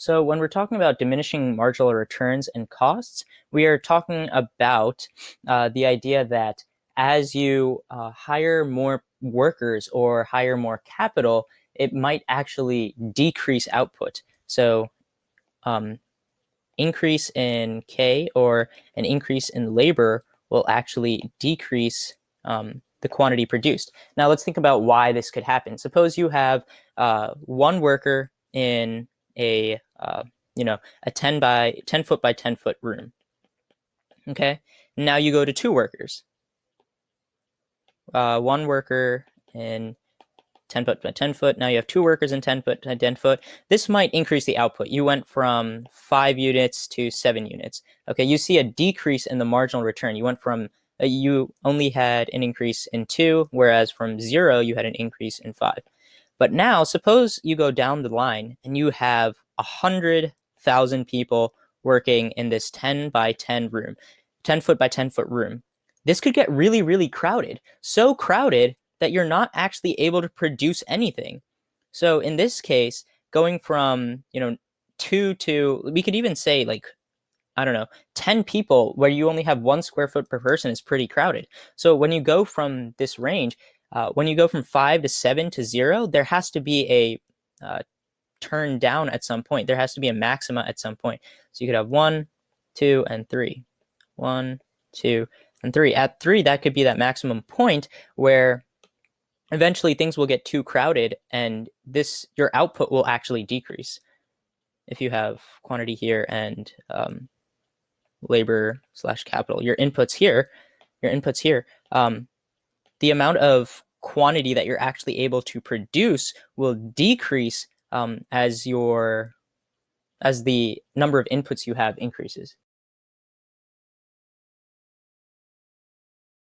So when we're talking about diminishing marginal returns and costs, we are talking about the idea that as you hire more workers or hire more capital, it might actually decrease output. So um, increase in K or an increase in labor will actually decrease the quantity produced. Now let's think about why this could happen. Suppose you have one worker in a a 10 foot by 10 foot room. Okay, now you go to two workers. One worker in 10 foot by 10 foot. Now you have two workers in 10 foot by 10 foot. This might increase the output. You went from 5 units to 7 units. Okay, you see a decrease in the marginal return. You went from, you only had an increase in 2, whereas from 0, you had an increase in 5. But now, suppose you go down the line and you have 100,000 people working in this 10 by 10 room, 10 foot by 10 foot room. This could get really, really crowded. So crowded that you're not actually able to produce anything. So in this case, going from, 2 to, we could even say like, I don't know, 10 people where you only have 1 square foot per person is pretty crowded. So when you go from this range, when you go from 5 to 7 to 0, there has to be a turn down at some point. There has to be a maxima at some point. So you could have 1, 2, and 3. 1, 2, and 3. At 3, that could be that maximum point where eventually things will get too crowded and your output will actually decrease. If you have quantity here and labor / capital, your inputs here, the amount of quantity that you're actually able to produce will decrease as the number of inputs you have increases.